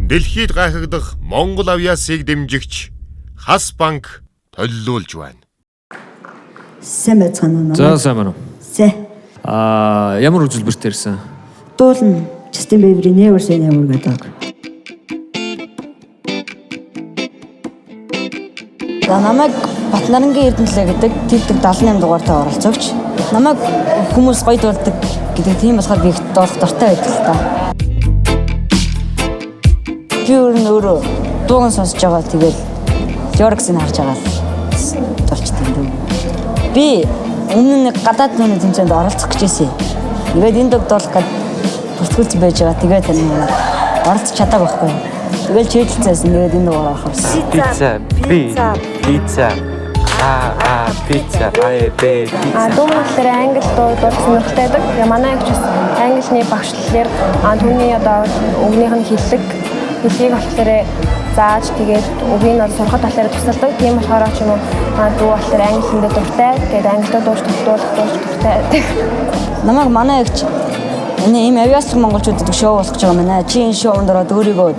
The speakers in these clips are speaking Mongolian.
Дэлхийд гайхагдах Монгол авьяасыг дэмжигч Хас банк төлөвлөж байна. Сайн байцгаана уу? За сайн байна уу? Сайн. Ямар үзүүлбэрт ирсэн? Дуулна Justin Bieber-ийн Never Say Never гэдэг. За намайг Батнарангийн Эрдэнэлээ гэдэг TikTok 78 дугаартай оролцогч. Намайг хүмүүс гоё дуулдаг гэдэг тийм болохоор би их дуулах дуртай байдаг л та. Би өөрөө дууган сонсож байгаа тэгэл Jorg-ыг харж байгаа л дуулчдаг юм. Би өмнө нэг гадаад нүний тэмцээнд оролцох гэж байсан. Тэгээд энэ дог дуулах гээд бүртгүүлсэн байж байгаа. Тэгээд тань оролцож чадаагүй байхгүй. Тэгэл чийлэлцээс ингээд энэ дугаар авах гэсэн. Pizza. Pizza. Дүүмэлээр англи дуу сонирхолтой байдаг. Манай эгч бас англиний багшлалаар түүний одоо өгнийх нь хэллэг хэлийг болохоор зааж тэгээд үгийг нь сурахад болохоор тусалдаг. Тийм болохоор ч юм уу дүү болохоор англиэндээ дуртай. Тэгээд англиар дууж дуртай. Намайг манай эгч энэ ийм авьяаслаг монголчуудад шоу болгож байгаа мэнэ. Чи энэ шоунд ороод өөрийгөө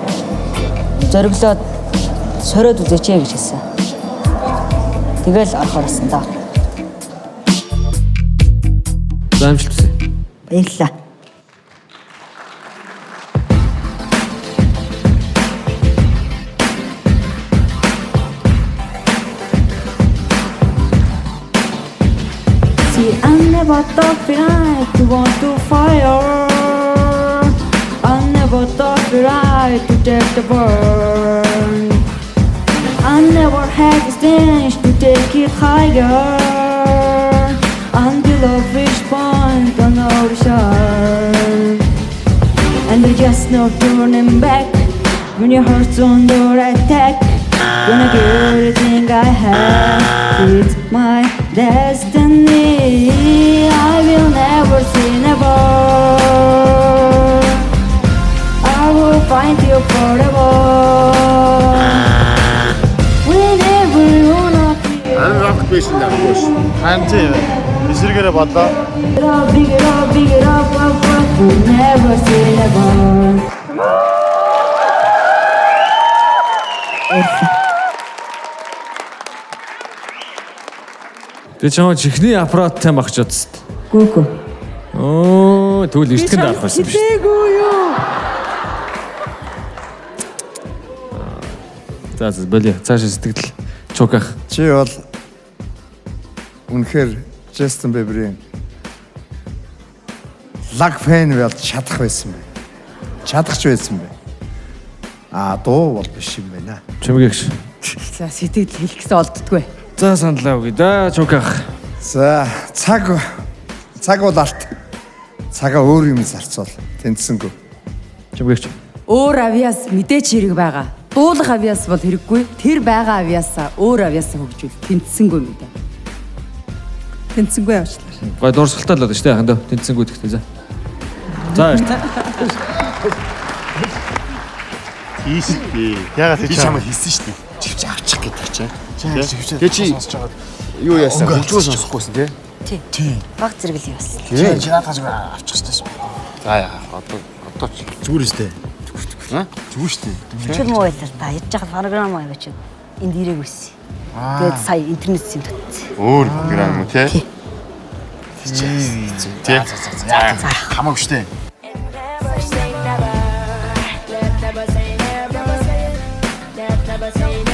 зориглоод сориод үзээч гэж хэлсэн. Тэгэл орохоор болсон даа. Заамжилт үсэ. Баярлалаа. See, I never thought right to want to fire. I never thought right to take the burn. I never had the strength to take it higher. Until I reached point on no return. And there's just no turning back when your heart's under attack. When I give everything I have, it's my destiny. I will never say never. I will find you forever. Whenever you wanna be. Рок биш нэ гош. Хамтын эсрэгээрээ бодлоо. Big it up, we'll never say never. Би чамаа чихний аппараттай мах ч удаа. Гүгү. Тэгвэл эртгэнд авах байсан биш. Тээгүү юу? За болио. Цаашаа сэтгэл чуках. Чи бол үнэхээр Justin Bieber-ийн лаг фэн болж чадах байсан бэ? Чадахч байсан бэ? Дуу бол биш юм байна. Чимгээгш. За сэтгэл хэлэхсээ олддгүй. За саналаа үгүй да чуках. За цаг бол алт. Цагаа өөр юм зарцуул. Тэнцсэнгүү. Чимгээгч. Өөр авьяас мэдээч хэрэг байгаа. Дуулах авьяас бол хэрэггүй. Тэр байгаа авьяасаа өөр авьяасаа хөгжүүл. Тэнцсэнгүү юм да. Тэнцсэнгүү явчлаа. Гой дурсгалтай л байна шүү дээ яхан дөө. Тэнцсэнгүү гэхдээ за. За эрт. Тийш би. Ягаад би чамд хэлсэн шүү дээ. Чивч авчих гэдэг чинь. Тэгээ чи юу яасан? Хөгжмөө сонсохгүйсэн тий? Баг зэрэг л явсан. Чи надад авчих шүү дээ. За яа одоо зүгээр өстэй. Зүгээр шүү дээ. Тэр муу байлаа та яж байгаа програм аваач. Энд ирээгүй байсан. Тэгээд сая интернет сим татсан. Өөр програм уу тий? Тий. За хамаагүй шүү дээ. Never say never. Never say never. Never say never.